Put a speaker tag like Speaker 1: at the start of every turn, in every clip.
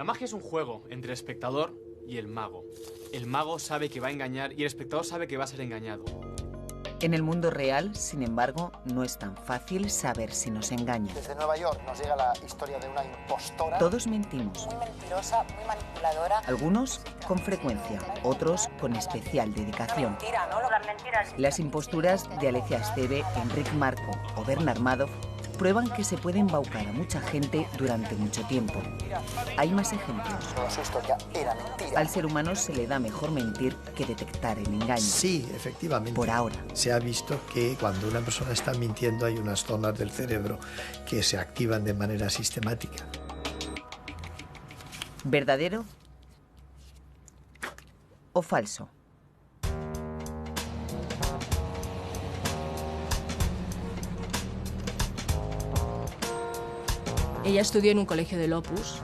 Speaker 1: La magia es un juego entre el espectador y el mago. El mago sabe que va a engañar y el espectador sabe que va a ser engañado.
Speaker 2: En el mundo real, sin embargo, no es tan fácil saber si nos engañan.
Speaker 3: Desde Nueva York nos llega la historia de una impostora.
Speaker 2: Todos mentimos.
Speaker 4: Muy mentirosa, muy manipuladora.
Speaker 2: Algunos con frecuencia, otros con especial dedicación.
Speaker 4: Mentira, ¿no? Las mentiras.
Speaker 2: Las imposturas de Alecia Esteve, Enric Marco o Bernard Madoff prueban que se puede embaucar a mucha gente durante mucho tiempo. Hay más ejemplos.
Speaker 3: Toda su historia era mentira.
Speaker 2: Al ser humano se le da mejor mentir que detectar el engaño.
Speaker 5: Sí, efectivamente.
Speaker 2: Por ahora.
Speaker 5: Se ha visto que cuando una persona está mintiendo hay unas zonas del cerebro que se activan de manera sistemática.
Speaker 2: ¿Verdadero o falso?
Speaker 6: Ella estudió en un colegio del Opus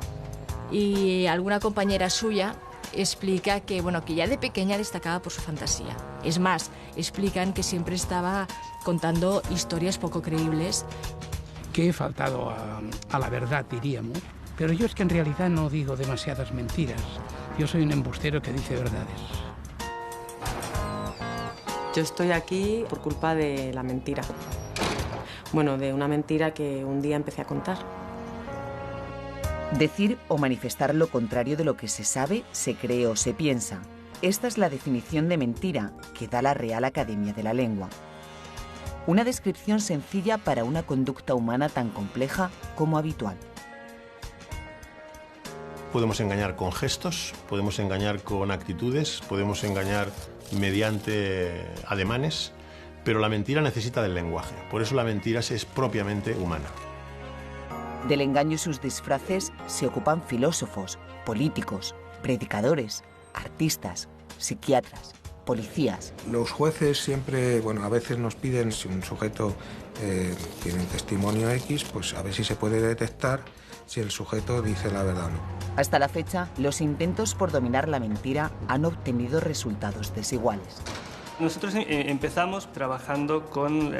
Speaker 6: y alguna compañera suya explica que, bueno, que ya de pequeña destacaba por su fantasía. Es más, explican que siempre estaba contando historias poco creíbles.
Speaker 7: Que he faltado a la verdad, diríamos, pero yo es que en realidad no digo demasiadas mentiras. Yo soy un embustero que dice verdades.
Speaker 8: Yo estoy aquí por culpa de la mentira. Bueno, de una mentira que un día empecé a contar.
Speaker 2: Decir o manifestar lo contrario de lo que se sabe, se cree o se piensa. Esta es la definición de mentira que da la Real Academia de la Lengua. Una descripción sencilla para una conducta humana tan compleja como habitual.
Speaker 9: Podemos engañar con gestos, podemos engañar con actitudes, podemos engañar mediante ademanes, pero la mentira necesita del lenguaje. Por eso la mentira es propiamente humana.
Speaker 2: Del engaño y sus disfraces se ocupan filósofos, políticos, predicadores, artistas, psiquiatras, policías.
Speaker 10: Los jueces siempre, bueno, a veces nos piden, si un sujeto tiene un testimonio X, pues a ver si se puede detectar si el sujeto dice la verdad o no.
Speaker 2: Hasta la fecha, los intentos por dominar la mentira han obtenido resultados desiguales.
Speaker 11: Nosotros empezamos trabajando con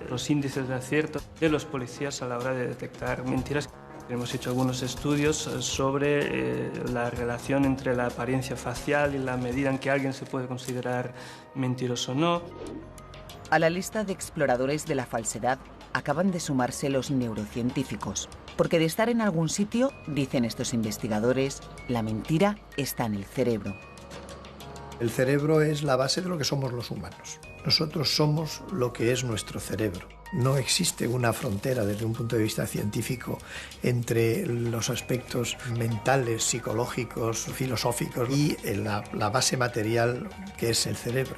Speaker 11: los índices de acierto de los policías a la hora de detectar mentiras. Hemos hecho algunos estudios sobre la relación entre la apariencia facial y la medida en que alguien se puede considerar mentiroso o no.
Speaker 2: A la lista de exploradores de la falsedad acaban de sumarse los neurocientíficos, porque de estar en algún sitio, dicen estos investigadores, la mentira está en el cerebro.
Speaker 5: El cerebro es la base de lo que somos los humanos. Nosotros somos lo que es nuestro cerebro. No existe una frontera desde un punto de vista científico entre los aspectos mentales, psicológicos, filosóficos y la base material que es el cerebro.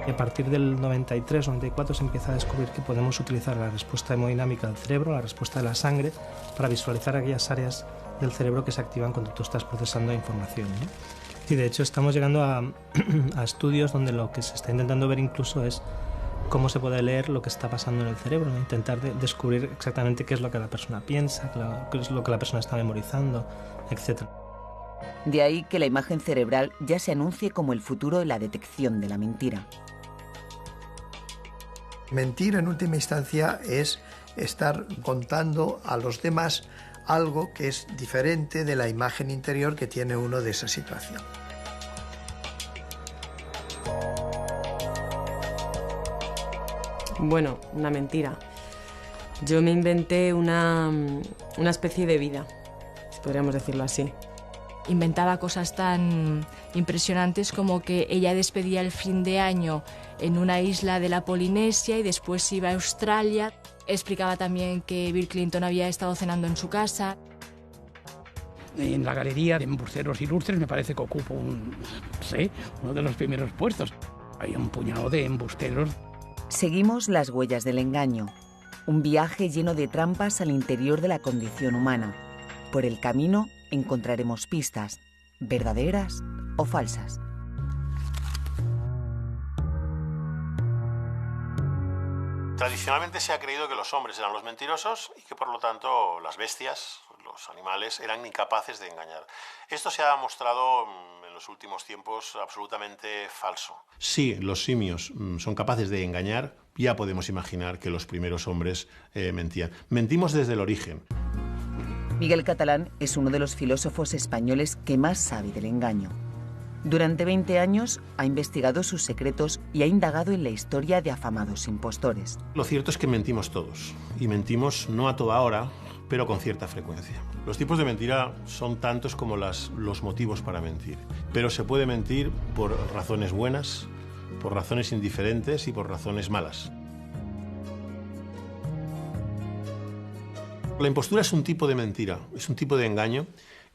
Speaker 12: A partir del 93 o 94 se empieza a descubrir que podemos utilizar la respuesta hemodinámica del cerebro, la respuesta de la sangre, para visualizar aquellas áreas del cerebro que se activan cuando tú estás procesando información, ¿no? Y de hecho estamos llegando a estudios donde lo que se está intentando ver incluso es cómo se puede leer lo que está pasando en el cerebro, ¿no? Intentar descubrir exactamente qué es lo que la persona piensa, qué es lo que la persona está memorizando, etc.
Speaker 2: De ahí que la imagen cerebral ya se anuncie como el futuro de la detección de la mentira.
Speaker 5: Mentir en última instancia es estar contando a los demás algo que es diferente de la imagen interior que tiene uno de esa situación.
Speaker 8: Bueno, una mentira. Yo me inventé una especie de vida, si podríamos decirlo así.
Speaker 6: Inventaba cosas tan impresionantes como que ella despedía el fin de año en una isla de la Polinesia y después iba a Australia. Explicaba también que Bill Clinton había estado cenando en su casa.
Speaker 7: En la galería de embusteros ilustres me parece que ocupo uno de los primeros puestos. Hay un puñado de embusteros.
Speaker 2: Seguimos las huellas del engaño, un viaje lleno de trampas al interior de la condición humana. Por el camino encontraremos pistas, verdaderas o falsas.
Speaker 9: Tradicionalmente se ha creído que los hombres eran los mentirosos y que por lo tanto las bestias, los animales, eran incapaces de engañar. Esto se ha mostrado en los últimos tiempos absolutamente falso. Si los simios son capaces de engañar, ya podemos imaginar que los primeros hombres mentían. Mentimos desde el origen.
Speaker 2: Miguel Catalán es uno de los filósofos españoles que más sabe del engaño. Durante 20 años ha investigado sus secretos y ha indagado en la historia de afamados impostores.
Speaker 9: Lo cierto es que mentimos todos, y mentimos no a toda hora, pero con cierta frecuencia. Los tipos de mentira son tantos como los motivos para mentir, pero se puede mentir por razones buenas, por razones indiferentes y por razones malas. La impostura es un tipo de mentira, es un tipo de engaño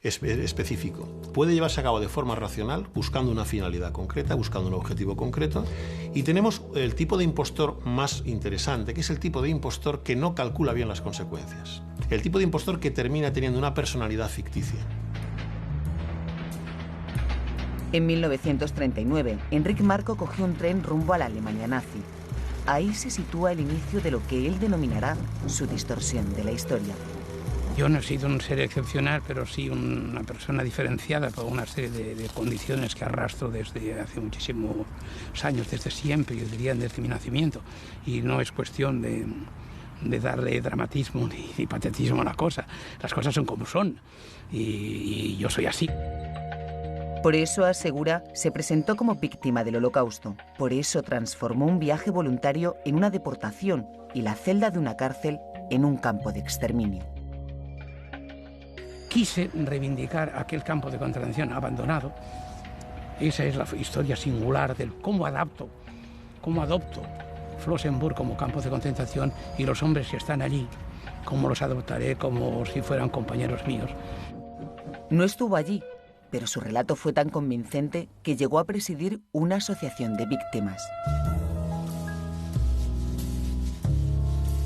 Speaker 9: específico. Puede llevarse a cabo de forma racional, buscando una finalidad concreta, buscando un objetivo concreto. Y tenemos el tipo de impostor más interesante, que es el tipo de impostor que no calcula bien las consecuencias. El tipo de impostor que termina teniendo una personalidad ficticia.
Speaker 2: En 1939, Enric Marco cogió un tren rumbo a la Alemania nazi. Ahí se sitúa el inicio de lo que él denominará su distorsión de la historia.
Speaker 7: Yo no he sido un ser excepcional, pero sí una persona diferenciada por una serie de condiciones que arrastro desde hace muchísimos años, desde siempre, yo diría desde mi nacimiento. Y no es cuestión de darle dramatismo ni patetismo a la cosa. Las cosas son como son y yo soy así.
Speaker 2: Por eso, asegura, se presentó como víctima del Holocausto. Por eso transformó un viaje voluntario en una deportación y la celda de una cárcel en un campo de exterminio.
Speaker 7: Quise reivindicar aquel campo de concentración abandonado. Esa es la historia singular del cómo adopto Flossenbürg como campo de concentración y los hombres que están allí, cómo los adoptaré como si fueran compañeros míos.
Speaker 2: No estuvo allí, pero su relato fue tan convincente que llegó a presidir una asociación de víctimas.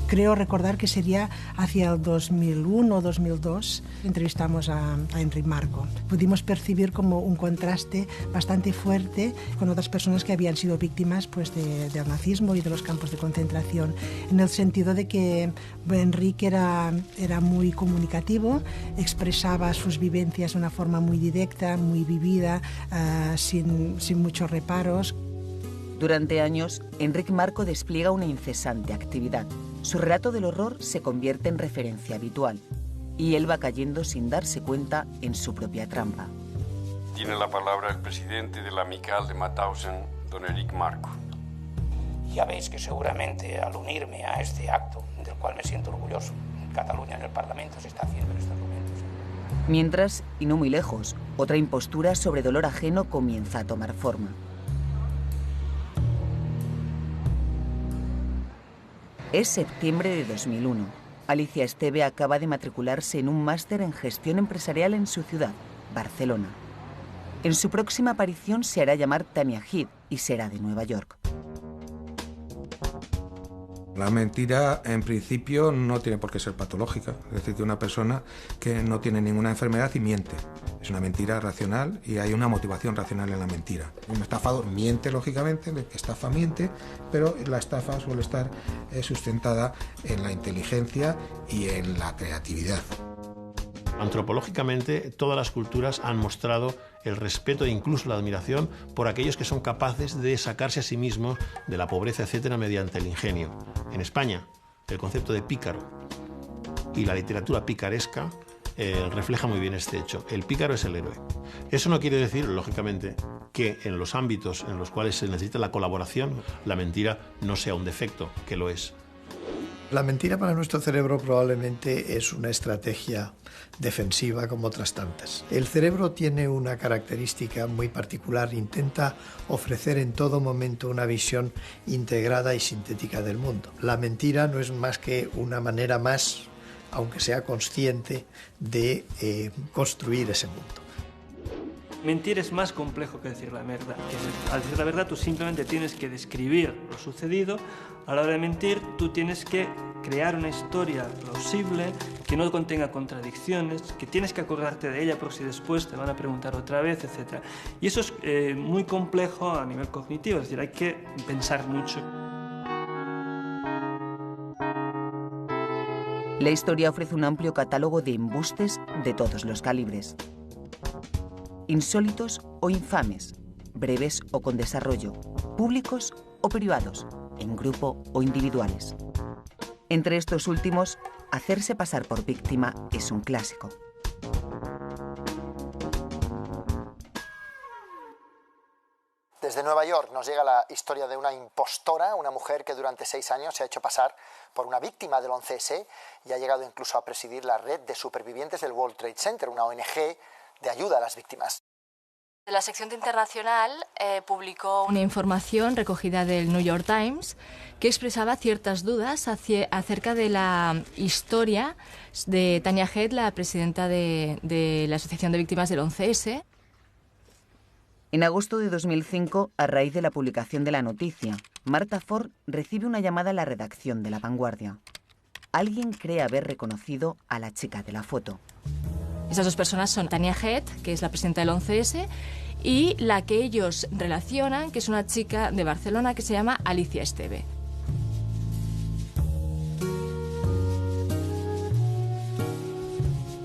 Speaker 13: Creo recordar que sería hacia el 2001 o 2002, entrevistamos a Enric Marco. Pudimos percibir como un contraste bastante fuerte con otras personas que habían sido víctimas pues, del nazismo y de los campos de concentración, en el sentido de que Enric era muy comunicativo, expresaba sus vivencias de una forma muy directa, muy vivida, sin muchos reparos.
Speaker 2: Durante años, Enric Marco despliega una incesante actividad. Su relato del horror se convierte en referencia habitual y él va cayendo sin darse cuenta en su propia trampa.
Speaker 14: Tiene la palabra el presidente de la Amical de Mauthausen, don Enric Marco.
Speaker 15: Ya veis que seguramente al unirme a este acto, del cual me siento orgulloso, en Cataluña, en el Parlamento, se está haciendo en estos momentos.
Speaker 2: Mientras, y no muy lejos, otra impostura sobre dolor ajeno comienza a tomar forma. Es septiembre de 2001. Alicia Esteve acaba de matricularse en un máster en gestión empresarial en su ciudad, Barcelona. En su próxima aparición se hará llamar Tania Heath y será de Nueva York.
Speaker 10: La mentira, en principio, no tiene por qué ser patológica. Es decir, que una persona que no tiene ninguna enfermedad y miente. Es una mentira racional y hay una motivación racional en la mentira. Un estafador miente, lógicamente, el que estafa miente, pero la estafa suele estar sustentada en la inteligencia y en la creatividad.
Speaker 9: Antropológicamente, todas las culturas han mostrado el respeto e incluso la admiración por aquellos que son capaces de sacarse a sí mismos de la pobreza, etcétera, mediante el ingenio. En España, el concepto de pícaro y la literatura picaresca refleja muy bien este hecho. El pícaro es el héroe. Eso no quiere decir, lógicamente, que en los ámbitos en los cuales se necesita la colaboración, la mentira no sea un defecto, que lo es.
Speaker 5: La mentira para nuestro cerebro probablemente es una estrategia defensiva como otras tantas. El cerebro tiene una característica muy particular, intenta ofrecer en todo momento una visión integrada y sintética del mundo. La mentira no es más que una manera más, aunque sea consciente, de construir ese mundo.
Speaker 11: Mentir es más complejo que decir la verdad. Al decir la verdad tú simplemente tienes que describir lo sucedido. A la hora de mentir tú tienes que crear una historia plausible, que no contenga contradicciones, que tienes que acordarte de ella por si después te van a preguntar otra vez, etc. Y eso es muy complejo a nivel cognitivo, es decir, hay que pensar mucho.
Speaker 2: La historia ofrece un amplio catálogo de embustes de todos los calibres. Insólitos o infames, breves o con desarrollo, públicos o privados, en grupo o individuales. Entre estos últimos, hacerse pasar por víctima es un clásico.
Speaker 3: Desde Nueva York nos llega la historia de una impostora, una mujer que durante 6 años se ha hecho pasar por una víctima del 11S y ha llegado incluso a presidir la red de supervivientes del World Trade Center, una ONG de ayuda a las víctimas.
Speaker 6: La sección de Internacional publicó una información recogida del New York Times que expresaba ciertas dudas acerca de la historia de Tanya Head, la presidenta de la Asociación de Víctimas del 11S.
Speaker 2: En agosto de 2005, a raíz de la publicación de la noticia, Marta Ford recibe una llamada a la redacción de La Vanguardia. Alguien cree haber reconocido a la chica de la foto.
Speaker 6: Esas dos personas son Tanya Head, que es la presidenta del 11S, y la que ellos relacionan, que es una chica de Barcelona que se llama Alicia Esteve.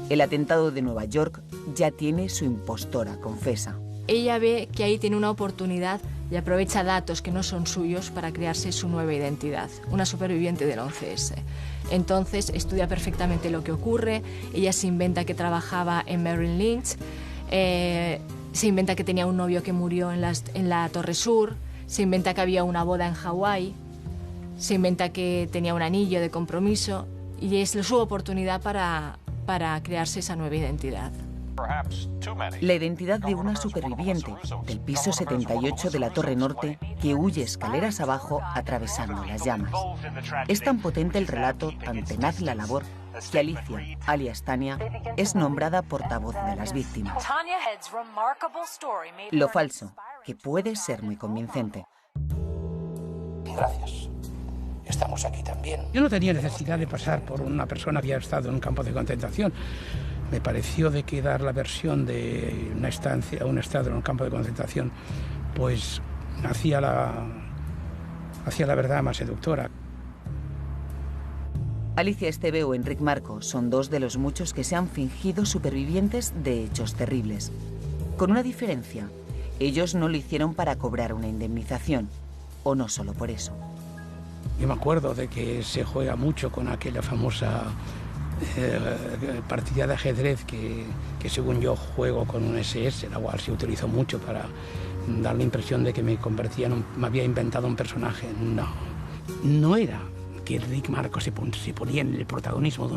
Speaker 2: El atentado de Nueva York ya tiene su impostora, confesa.
Speaker 6: Ella ve que ahí tiene una oportunidad y aprovecha datos que no son suyos para crearse su nueva identidad, una superviviente del 11S. Entonces estudia perfectamente lo que ocurre, ella se inventa que trabajaba en Merrill Lynch, se inventa que tenía un novio que murió en la Torre Sur, se inventa que había una boda en Hawái, se inventa que tenía un anillo de compromiso y es su oportunidad para crearse esa nueva identidad.
Speaker 2: La identidad de una superviviente del piso 78 de la Torre Norte que huye escaleras abajo atravesando las llamas. Es tan potente el relato, tan tenaz la labor, que Alicia, alias Tania, es nombrada portavoz de las víctimas. Lo falso, que puede ser muy convincente.
Speaker 15: Gracias. Estamos aquí también.
Speaker 7: Yo no tenía necesidad de pasar por una persona que había estado en un campo de concentración. Me pareció de que dar la versión de una estancia, un estado en un campo de concentración, pues hacía la verdad más seductora.
Speaker 2: Alicia Esteve o Enric Marco son dos de los muchos que se han fingido supervivientes de hechos terribles. Con una diferencia, ellos no lo hicieron para cobrar una indemnización, o no solo por eso.
Speaker 7: Yo me acuerdo de que se juega mucho con aquella famosa partida de ajedrez que según yo juego con un SS, la cual se utilizó mucho para dar la impresión de que me había inventado un personaje. No era que Enric Marco se ponía en el protagonismo de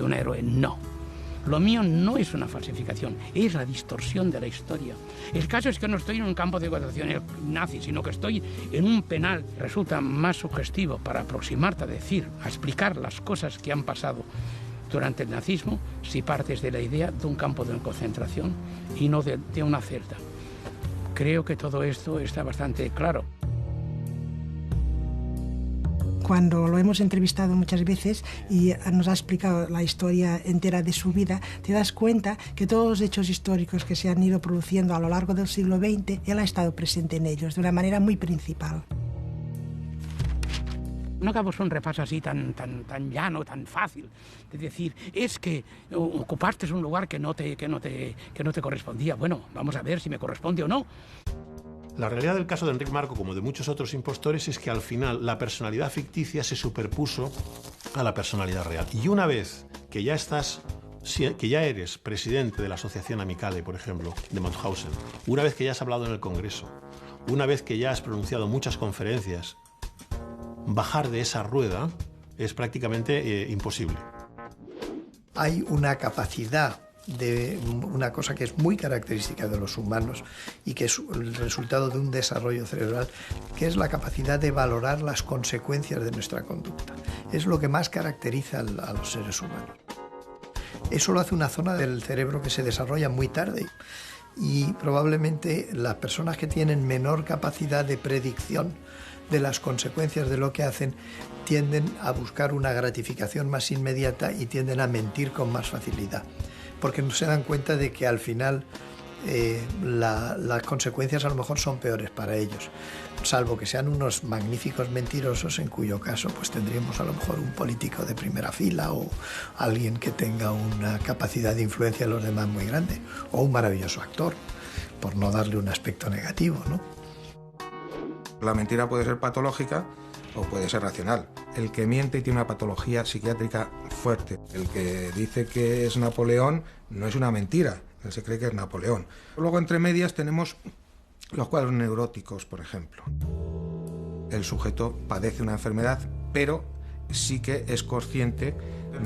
Speaker 7: un héroe, no. Lo mío no es una falsificación, es la distorsión de la historia. El caso es que no estoy en un campo de concentración nazi, sino que estoy en un penal. Resulta más sugestivo para aproximarte a explicar las cosas que han pasado durante el nazismo si partes de la idea de un campo de concentración y no de una celda. Creo que todo esto está bastante claro.
Speaker 13: Cuando lo hemos entrevistado muchas veces y nos ha explicado la historia entera de su vida, te das cuenta que todos los hechos históricos que se han ido produciendo a lo largo del siglo XX, él ha estado presente en ellos de una manera muy principal.
Speaker 7: No acabamos un repaso así tan llano, tan fácil, de decir, es que ocupaste un lugar que no te correspondía. Bueno, vamos a ver si me corresponde o no.
Speaker 9: La realidad del caso de Enric Marco, como de muchos otros impostores, es que al final la personalidad ficticia se superpuso a la personalidad real. Y una vez que ya eres presidente de la Asociación Amicale, por ejemplo, de Mauthausen, una vez que ya has hablado en el Congreso, una vez que ya has pronunciado muchas conferencias, bajar de esa rueda es prácticamente imposible.
Speaker 5: Hay una capacidad de una cosa que es muy característica de los humanos y que es el resultado de un desarrollo cerebral, que es la capacidad de valorar las consecuencias de nuestra conducta. Es lo que más caracteriza a los seres humanos. Eso lo hace una zona del cerebro que se desarrolla muy tarde y probablemente las personas que tienen menor capacidad de predicción de las consecuencias de lo que hacen tienden a buscar una gratificación más inmediata y tienden a mentir con más facilidad, porque no se dan cuenta de que al final las consecuencias a lo mejor son peores para ellos, salvo que sean unos magníficos mentirosos, en cuyo caso pues tendríamos a lo mejor un político de primera fila o alguien que tenga una capacidad de influencia en los demás muy grande, o un maravilloso actor, por no darle un aspecto negativo, ¿no?
Speaker 10: La mentira puede ser patológica o puede ser racional. El que miente tiene una patología psiquiátrica fuerte. El que dice que es Napoleón no es una mentira, él se cree que es Napoleón. Luego, entre medias, tenemos los cuadros neuróticos, por ejemplo. El sujeto padece una enfermedad, pero sí que es consciente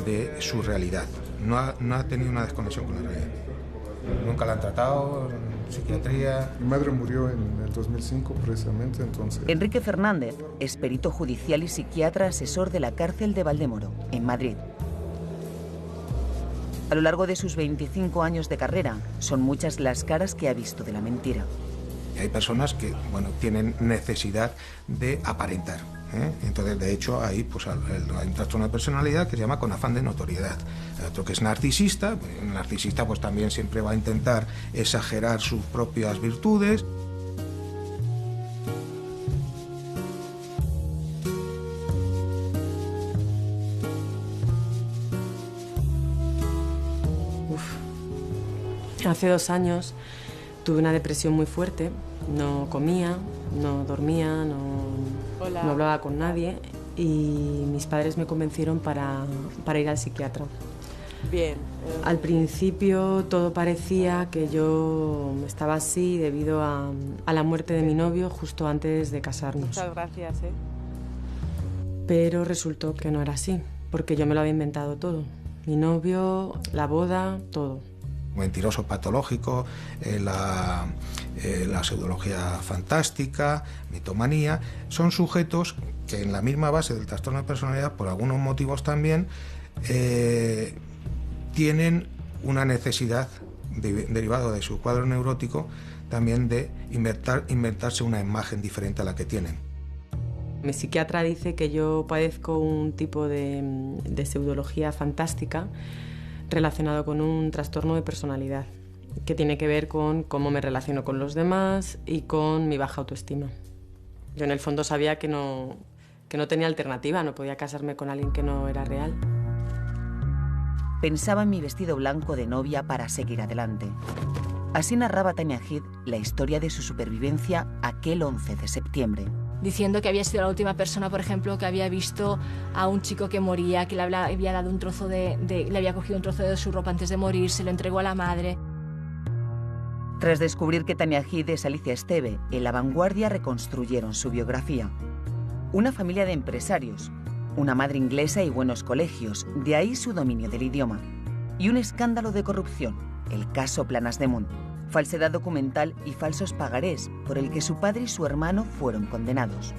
Speaker 10: de su realidad. No ha tenido una desconexión con la realidad. Nunca la han tratado en psiquiatría.
Speaker 16: Mi madre murió en el 2005 precisamente, entonces...
Speaker 2: Enrique Fernández es perito judicial y psiquiatra asesor de la cárcel de Valdemoro, en Madrid. A lo largo de sus 25 años de carrera, son muchas las caras que ha visto de la mentira.
Speaker 10: Hay personas que, bueno, tienen necesidad de aparentar, ¿eh? Entonces, de hecho, hay un trastorno de personalidad que se llama con afán de notoriedad. Hay otro que es narcisista. El narcisista pues también siempre va a intentar exagerar sus propias virtudes.
Speaker 8: Hace 2 años tuve una depresión muy fuerte, no comía, no dormía, no hablaba con nadie y mis padres me convencieron para ir al psiquiatra.
Speaker 17: Bien.
Speaker 8: Al principio todo parecía que yo estaba así debido a la muerte de mi novio justo antes de casarnos.
Speaker 17: Muchas gracias.
Speaker 8: Pero resultó que no era así, porque yo me lo había inventado todo. Mi novio, la boda, todo.
Speaker 10: Mentiroso patológico, la pseudología fantástica, mitomanía, son sujetos que en la misma base del trastorno de personalidad, por algunos motivos también, tienen una necesidad derivada de su cuadro neurótico también de inventarse una imagen diferente a la que tienen.
Speaker 8: Mi psiquiatra dice que yo padezco un tipo de pseudología fantástica relacionado con un trastorno de personalidad, que tiene que ver con cómo me relaciono con los demás y con mi baja autoestima. Yo en el fondo sabía que no tenía alternativa, no podía casarme con alguien que no era real.
Speaker 2: Pensaba en mi vestido blanco de novia para seguir adelante. Así narraba Tania Gid la historia de su supervivencia aquel 11 de septiembre.
Speaker 6: Diciendo que había sido la última persona, por ejemplo, que había visto a un chico que moría, que le había dado un trozo le había cogido un trozo de su ropa antes de morir, se lo entregó a la madre.
Speaker 2: Tras descubrir que Tania Gid es Alicia Esteve, en La Vanguardia reconstruyeron su biografía. Una familia de empresarios, una madre inglesa y buenos colegios, de ahí su dominio del idioma. Y un escándalo de corrupción, el caso Planas de Munt. Falsedad documental y falsos pagarés, por el que su padre y su hermano fueron condenados.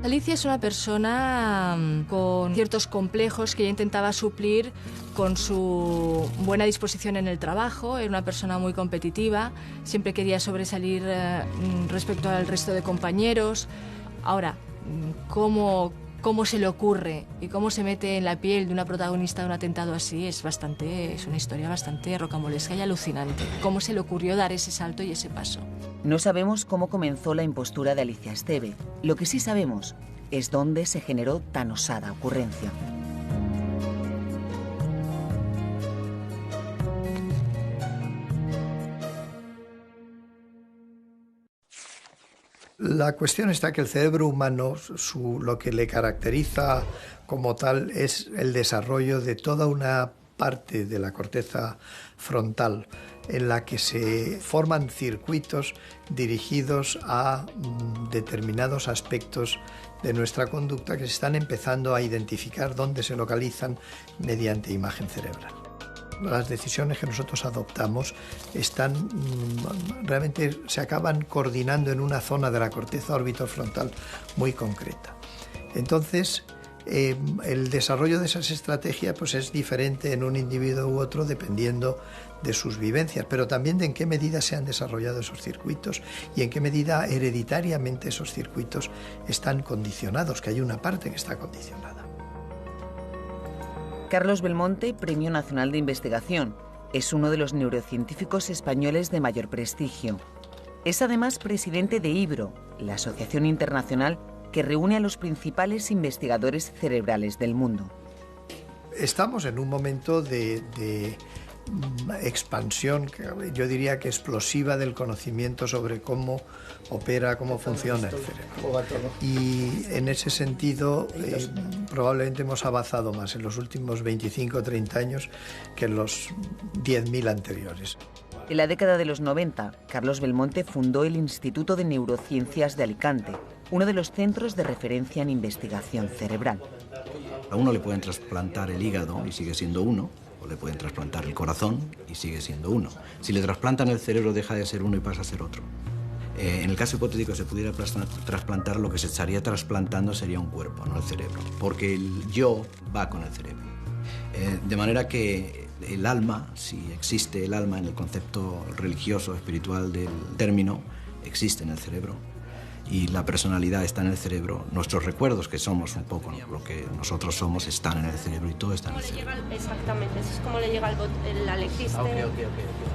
Speaker 6: Alicia es una persona con ciertos complejos que ella intentaba suplir con su buena disposición en el trabajo. Era una persona muy competitiva, siempre quería sobresalir respecto al resto de compañeros. Ahora, ¿cómo se le ocurre y cómo se mete en la piel de una protagonista de un atentado así? Es una historia bastante rocambolesca y alucinante. ¿Cómo se le ocurrió dar ese salto y ese paso?
Speaker 2: No sabemos cómo comenzó la impostura de Alicia Esteve. Lo que sí sabemos es dónde se generó tan osada ocurrencia.
Speaker 5: La cuestión está que el cerebro humano, lo que le caracteriza como tal es el desarrollo de toda una parte de la corteza frontal en la que se forman circuitos dirigidos a determinados aspectos de nuestra conducta que se están empezando a identificar dónde se localizan mediante imagen cerebral. Las decisiones que nosotros adoptamos realmente se acaban coordinando en una zona de la corteza orbitofrontal muy concreta. Entonces, el desarrollo de esas estrategias pues, es diferente en un individuo u otro dependiendo de sus vivencias, pero también de en qué medida se han desarrollado esos circuitos y en qué medida hereditariamente esos circuitos están condicionados, que hay una parte que está condicionada.
Speaker 2: Carlos Belmonte, Premio Nacional de Investigación, es uno de los neurocientíficos españoles de mayor prestigio. Es además presidente de IBRO, la asociación internacional que reúne a los principales investigadores cerebrales del mundo.
Speaker 5: Estamos en un momento de expansión, yo diría que explosiva, del conocimiento sobre cómo opera, cómo funciona el cerebro. Y en ese sentido probablemente hemos avanzado más en los últimos 25 o 30 años que en los 10.000 anteriores.
Speaker 2: En la década de los 90, Carlos Belmonte fundó el Instituto de Neurociencias de Alicante, uno de los centros de referencia en investigación cerebral.
Speaker 17: A uno le pueden trasplantar el hígado y sigue siendo uno, o le pueden trasplantar el corazón y sigue siendo uno. Si le trasplantan el cerebro, deja de ser uno y pasa a ser otro. En el caso hipotético se pudiera trasplantar, lo que se estaría trasplantando sería un cuerpo, no el cerebro, porque el yo va con el cerebro. De manera que el alma, si existe el alma en el concepto religioso, espiritual del término, existe en el cerebro. Y la personalidad está en el cerebro. Nuestros recuerdos, que somos un poco, ¿no?, lo que nosotros somos, están en el cerebro y todo está en el cerebro.
Speaker 18: Exactamente, eso es como le llega el Alexiste.
Speaker 17: Ok.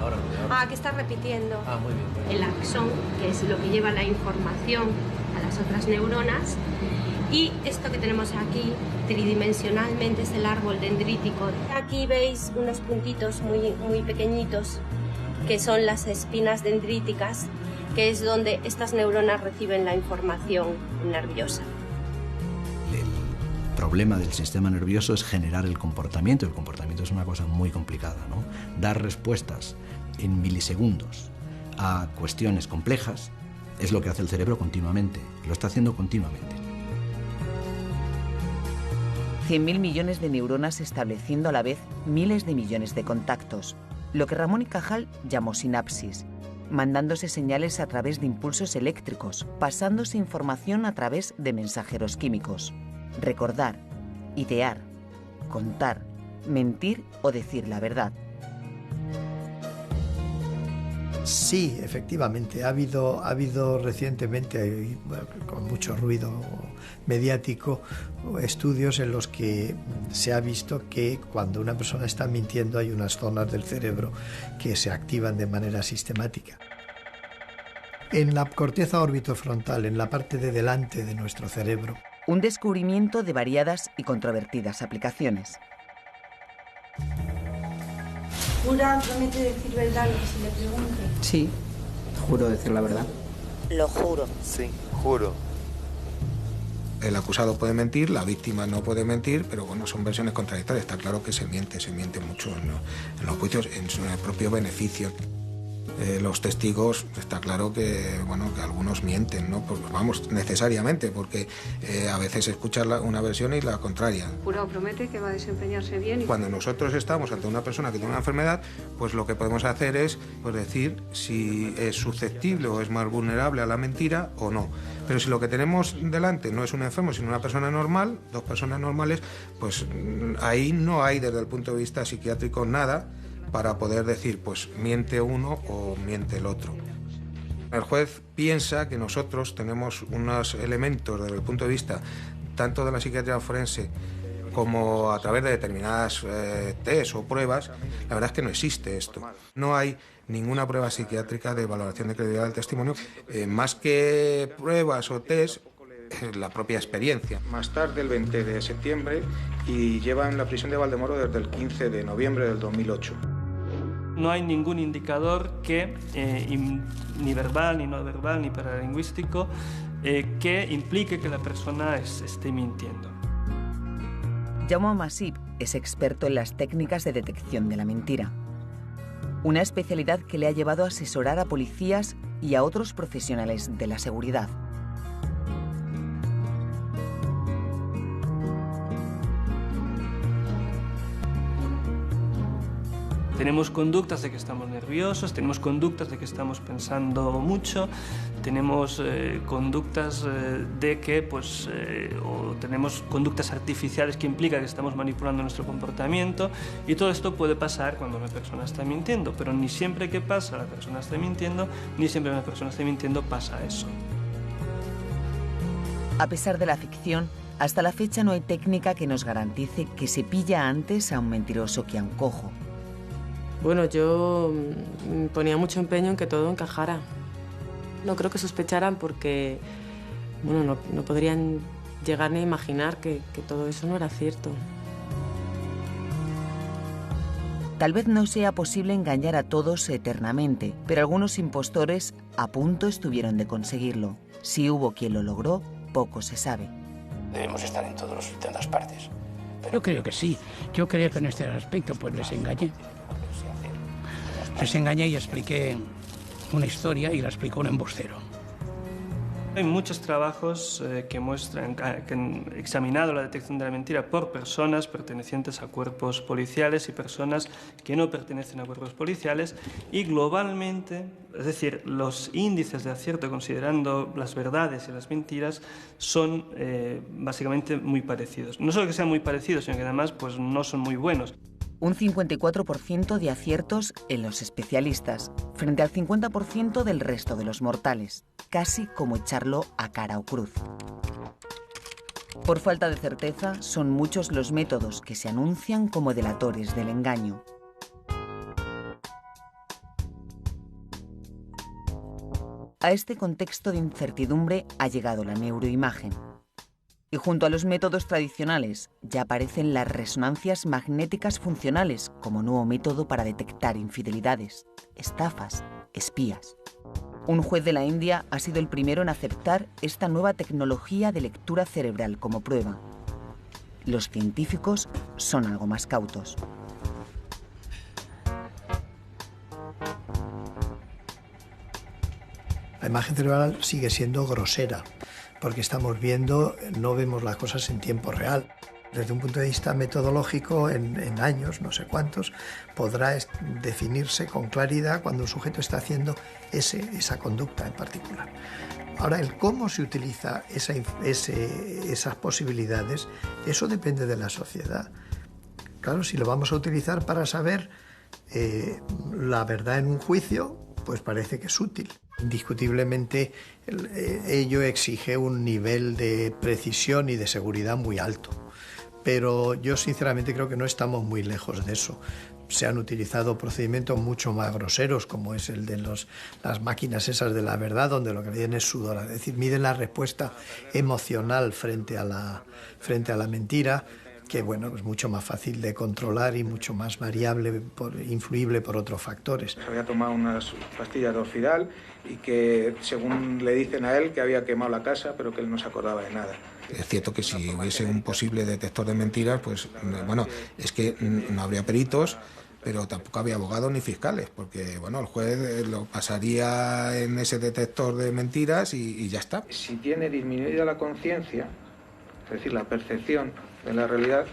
Speaker 17: Ahora.
Speaker 18: Que está repitiendo.
Speaker 17: Muy bien.
Speaker 18: El axón, que es lo que lleva la información a las otras neuronas. Y esto que tenemos aquí, tridimensionalmente, es el árbol dendrítico. Aquí veis unos puntitos muy pequeñitos, que son las espinas dendríticas, que es donde estas neuronas reciben la información nerviosa.
Speaker 17: El problema del sistema nervioso es generar el comportamiento. El comportamiento es una cosa muy complicada, ¿no? Dar respuestas en milisegundos a cuestiones complejas es lo que hace el cerebro continuamente. Lo está haciendo continuamente.
Speaker 2: 100.000 millones de neuronas estableciendo a la vez miles de millones de contactos, lo que Ramón y Cajal llamó sinapsis, mandándose señales a través de impulsos eléctricos, pasándose información a través de mensajeros químicos. Recordar, idear, contar, mentir o decir la verdad.
Speaker 5: Sí, efectivamente, ha habido recientemente, con mucho ruido mediático, estudios en los que se ha visto que cuando una persona está mintiendo hay unas zonas del cerebro que se activan de manera sistemática. En la corteza orbitofrontal, en la parte de delante de nuestro cerebro.
Speaker 2: Un descubrimiento de variadas y controvertidas aplicaciones.
Speaker 18: ¿Jura, promete decir verdad lo que se le pregunte?
Speaker 19: Sí, juro decir la verdad.
Speaker 4: Lo juro.
Speaker 20: Sí, juro.
Speaker 10: El acusado puede mentir, la víctima no puede mentir, pero bueno, son versiones contradictorias. Está claro que se miente mucho en los juicios, en su propio beneficio. Los testigos, está claro que, bueno, que algunos mienten, ¿no? Pues vamos, necesariamente, porque a veces escuchas una versión y la contraria.
Speaker 18: Jurado promete que va a desempeñarse bien.
Speaker 10: Cuando nosotros estamos ante una persona que tiene una enfermedad, pues lo que podemos hacer es decir si es susceptible o es más vulnerable a la mentira o no. Pero si lo que tenemos delante no es un enfermo, sino una persona normal, dos personas normales, pues ahí no hay desde el punto de vista psiquiátrico nada para poder decir, pues miente uno o miente el otro. El juez piensa que nosotros tenemos unos elementos desde el punto de vista tanto de la psiquiatría forense como a través de determinadas test o pruebas. La verdad es que no existe esto. No hay ninguna prueba psiquiátrica de valoración de credibilidad del testimonio, más que pruebas o test, la propia experiencia.
Speaker 21: Más tarde, el 20 de septiembre, y lleva en la prisión de Valdemoro desde el 15 de noviembre del 2008.
Speaker 11: No hay ningún indicador que, ni verbal, ni no verbal, ni paralingüístico, que implique que la persona esté mintiendo.
Speaker 2: Jaume Masip es experto en las técnicas de detección de la mentira. Una especialidad que le ha llevado a asesorar a policías y a otros profesionales de la seguridad.
Speaker 11: Tenemos conductas de que estamos nerviosos, tenemos conductas de que estamos pensando mucho, tenemos conductas de que, o tenemos conductas artificiales que implican que estamos manipulando nuestro comportamiento, y todo esto puede pasar cuando una persona está mintiendo, pero ni siempre que pasa la persona está mintiendo, ni siempre una persona está mintiendo pasa eso.
Speaker 2: A pesar de la ficción, hasta la fecha no hay técnica que nos garantice que se pilla antes a un mentiroso que a un cojo.
Speaker 8: Bueno, yo ponía mucho empeño en que todo encajara. No creo que sospecharan porque, bueno, no podrían llegar ni a imaginar que todo eso no era cierto.
Speaker 2: Tal vez no sea posible engañar a todos eternamente, pero algunos impostores a punto estuvieron de conseguirlo. Si hubo quien lo logró, poco se sabe.
Speaker 15: Debemos estar en todas partes.
Speaker 7: Yo creo que sí. Yo creo que en este aspecto pues les engañé. Les engañé y expliqué una historia y la explicó un embustero.
Speaker 11: Hay muchos trabajos que muestran que han examinado la detección de la mentira por personas pertenecientes a cuerpos policiales y personas que no pertenecen a cuerpos policiales, y globalmente, es decir, los índices de acierto considerando las verdades y las mentiras son básicamente muy parecidos. No solo que sean muy parecidos, sino que además pues, no son muy buenos.
Speaker 2: Un 54% de aciertos en los especialistas, frente al 50% del resto de los mortales, casi como echarlo a cara o cruz. Por falta de certeza, son muchos los métodos que se anuncian como delatores del engaño. A este contexto de incertidumbre ha llegado la neuroimagen. Y junto a los métodos tradicionales ya aparecen las resonancias magnéticas funcionales como nuevo método para detectar infidelidades, estafas, espías. Un juez de la India ha sido el primero en aceptar esta nueva tecnología de lectura cerebral como prueba. Los científicos son algo más cautos.
Speaker 5: La imagen cerebral sigue siendo grosera, porque estamos viendo, no vemos las cosas en tiempo real. Desde un punto de vista metodológico, en años, no sé cuántos, podrá definirse con claridad cuando un sujeto está haciendo esa conducta en particular. Ahora, el cómo se utiliza esas posibilidades, eso depende de la sociedad. Claro, si lo vamos a utilizar para saber la verdad en un juicio, pues parece que es útil. Indiscutiblemente, ello exige un nivel de precisión y de seguridad muy alto. Pero yo sinceramente creo que no estamos muy lejos de eso. Se han utilizado procedimientos mucho más groseros, como es el de las máquinas esas de la verdad, donde lo que miden es sudor, es decir, miden la respuesta emocional frente a la mentira, que bueno, es mucho más fácil de controlar y mucho más variable, influible por otros factores.
Speaker 21: Había tomado unas pastillas de Orfidal y que, según le dicen a él, que había quemado la casa, pero que él no se acordaba de nada.
Speaker 10: Es cierto que si hubiese un posible detector de mentiras, pues bueno, es que no habría peritos, pero tampoco había abogados ni fiscales, porque bueno, el juez lo pasaría en ese detector de mentiras y ya está.
Speaker 21: Si tiene disminuida la conciencia, es decir, la percepción de la realidad,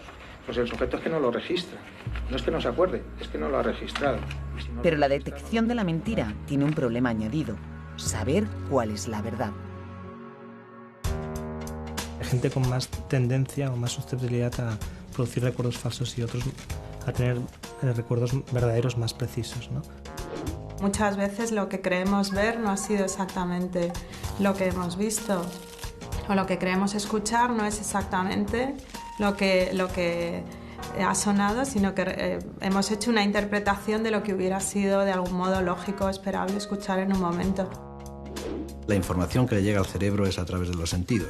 Speaker 21: pues el sujeto es que no lo registra. No es que no se acuerde, es que no lo ha registrado.
Speaker 2: Pero la detección de la mentira tiene un problema añadido: saber cuál es la verdad.
Speaker 12: Hay gente con más tendencia o más susceptibilidad a producir recuerdos falsos y otros a tener recuerdos verdaderos más precisos, ¿no?
Speaker 20: Muchas veces lo que creemos ver no ha sido exactamente lo que hemos visto, o lo que creemos escuchar no es exactamente lo que ha sonado, sino que hemos hecho una interpretación de lo que hubiera sido de algún modo lógico, esperable escuchar en un momento.
Speaker 17: La información que le llega al cerebro es a través de los sentidos.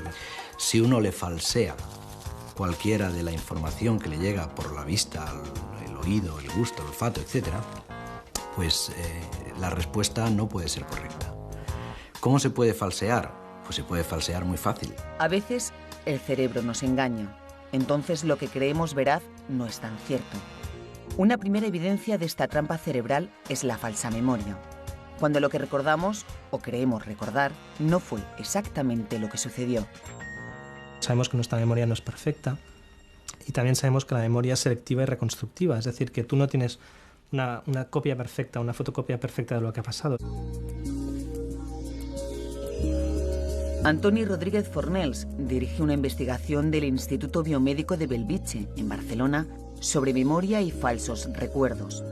Speaker 17: Si uno le falsea cualquiera de la información que le llega por la vista, el oído, el gusto, el olfato, etc., pues la respuesta no puede ser correcta. ¿Cómo se puede falsear? Pues se puede falsear muy fácil.
Speaker 2: A veces el cerebro nos engaña. Entonces lo que creemos veraz no es tan cierto. Una primera evidencia de esta trampa cerebral es la falsa memoria. Cuando lo que recordamos, o creemos recordar, no fue exactamente lo que sucedió.
Speaker 12: Sabemos que nuestra memoria no es perfecta y también sabemos que la memoria es selectiva y reconstructiva, es decir, que tú no tienes una copia perfecta, una fotocopia perfecta de lo que ha pasado.
Speaker 2: Antoni Rodríguez Fornells dirige una investigación del Instituto Biomédico de Bellvitge, en Barcelona, sobre memoria y falsos recuerdos.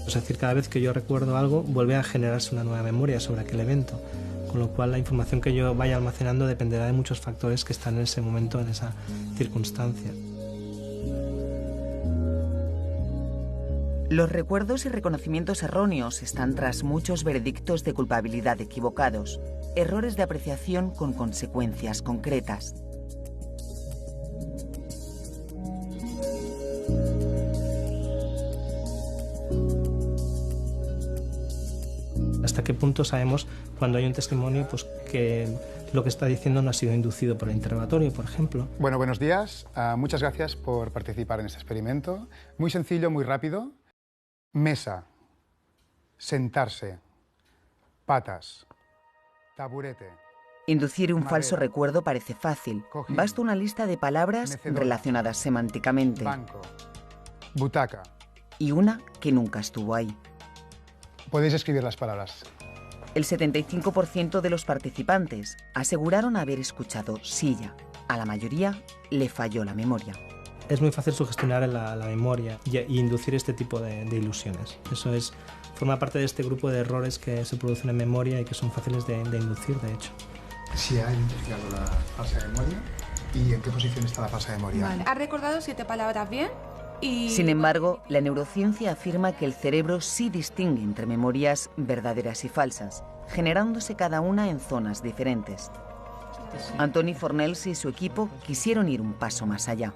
Speaker 12: Es decir, cada vez que yo recuerdo algo, vuelve a generarse una nueva memoria sobre aquel evento, con lo cual la información que yo vaya almacenando dependerá de muchos factores que están en ese momento, en esa circunstancia.
Speaker 2: Los recuerdos y reconocimientos erróneos están tras muchos veredictos de culpabilidad equivocados, errores de apreciación con consecuencias concretas.
Speaker 12: hasta qué punto sabemos cuando hay un testimonio pues, que lo que está diciendo no ha sido inducido por el interrogatorio, por ejemplo.
Speaker 1: Bueno, buenos días. Muchas gracias por participar en este experimento. Muy sencillo, muy rápido. Mesa, sentarse, patas, taburete.
Speaker 2: Inducir un falso recuerdo parece fácil. Basta una lista de palabras relacionadas semánticamente.
Speaker 1: Banco, butaca.
Speaker 2: Y una que nunca estuvo ahí.
Speaker 1: Podéis escribir las palabras.
Speaker 2: El 75% de los participantes aseguraron haber escuchado silla. A la mayoría le falló la memoria.
Speaker 12: Es muy fácil sugestionar la memoria y inducir este tipo de ilusiones. Eso forma parte de este grupo de errores que se producen en memoria y que son fáciles de inducir, de hecho.
Speaker 1: Si ha identificado la falsa memoria y en qué posición está la falsa memoria.
Speaker 22: Vale. ¿Ha recordado 7 palabras bien?
Speaker 2: Sin embargo, la neurociencia afirma que el cerebro sí distingue entre memorias verdaderas y falsas, generándose cada una en zonas diferentes. Antoni Fornells y su equipo quisieron ir un paso más allá.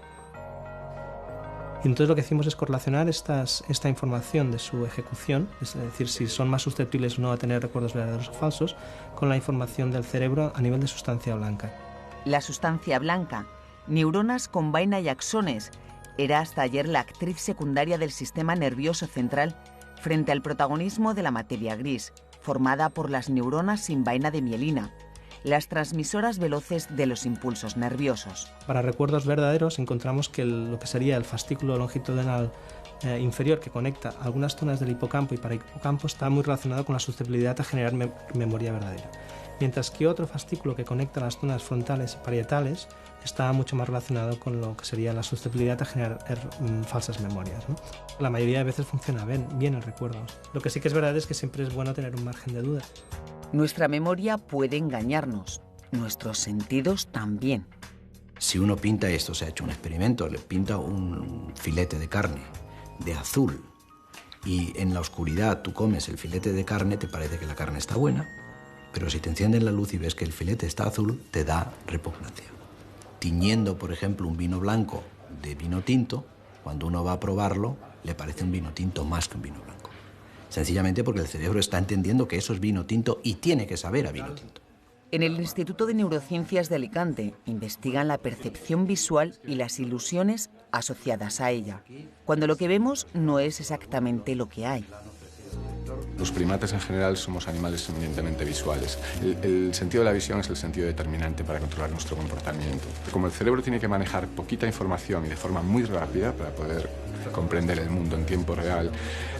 Speaker 12: Y entonces lo que hicimos es correlacionar esta información de su ejecución, es decir, si son más susceptibles o no a tener recuerdos verdaderos o falsos, con la información del cerebro a nivel de sustancia blanca.
Speaker 2: La sustancia blanca, neuronas con vaina y axones, era hasta ayer la actriz secundaria del sistema nervioso central frente al protagonismo de la materia gris, formada por las neuronas sin vaina de mielina, las transmisoras veloces de los impulsos nerviosos.
Speaker 12: Para recuerdos verdaderos encontramos que lo que sería el fascículo longitudinal inferior que conecta algunas zonas del hipocampo y parahipocampo está muy relacionado con la susceptibilidad a generar memoria verdadera, mientras que otro fascículo que conecta las zonas frontales y parietales está mucho más relacionado con lo que sería la susceptibilidad a generar falsas memorias, ¿no? La mayoría de veces funciona bien el recuerdo. Lo que sí que es verdad es que siempre es bueno tener un margen de duda.
Speaker 2: Nuestra memoria puede engañarnos, nuestros sentidos también.
Speaker 17: Si uno pinta esto, se ha hecho un experimento, le pinta un filete de carne de azul y en la oscuridad tú comes el filete de carne, te parece que la carne está buena, pero si te encienden la luz y ves que el filete está azul, te da repugnancia. Tiñendo, por ejemplo, un vino blanco de vino tinto, cuando uno va a probarlo, le parece un vino tinto más que un vino blanco. Sencillamente porque el cerebro está entendiendo que eso es vino tinto y tiene que saber a vino tinto.
Speaker 2: En el Instituto de Neurociencias de Alicante investigan la percepción visual y las ilusiones asociadas a ella, cuando lo que vemos no es exactamente lo que hay.
Speaker 10: Los primates en general somos animales eminentemente visuales. El sentido de la visión es el sentido determinante para controlar nuestro comportamiento. Como el cerebro tiene que manejar poquita información y de forma muy rápida para poder comprender el mundo en tiempo real,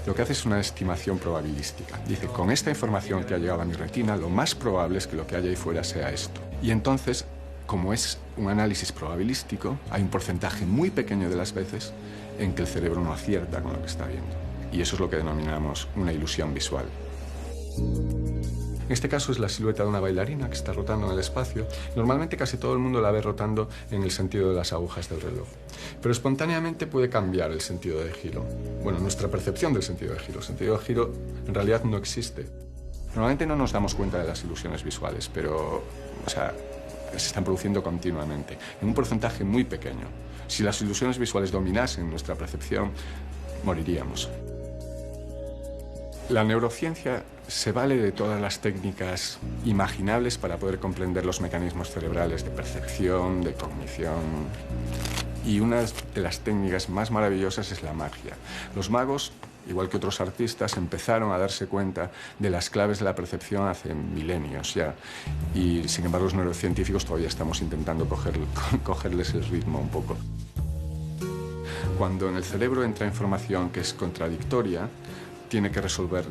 Speaker 10: lo que hace es una estimación probabilística. Dice, con esta información que ha llegado a mi retina, lo más probable es que lo que haya ahí fuera sea esto. Y entonces, como es un análisis probabilístico, hay un porcentaje muy pequeño de las veces en que el cerebro no acierta con lo que está viendo. Y eso es lo que denominamos una ilusión visual. En este caso es la silueta de una bailarina que está rotando en el espacio. Normalmente casi todo el mundo la ve rotando en el sentido de las agujas del reloj. Pero espontáneamente puede cambiar el sentido de giro. Bueno, nuestra percepción del sentido de giro. El sentido de giro en realidad no existe. Normalmente no nos damos cuenta de las ilusiones visuales, pero se están produciendo continuamente, en un porcentaje muy pequeño. Si las ilusiones visuales dominasen nuestra percepción, moriríamos. La neurociencia se vale de todas las técnicas imaginables para poder comprender los mecanismos cerebrales de percepción, de cognición. Y una de las técnicas más maravillosas es la magia. Los magos, igual que otros artistas, empezaron a darse cuenta de las claves de la percepción hace milenios ya. Y sin embargo, los neurocientíficos todavía estamos intentando cogerles el ritmo un poco. Cuando en el cerebro entra información que es contradictoria, tiene que resolver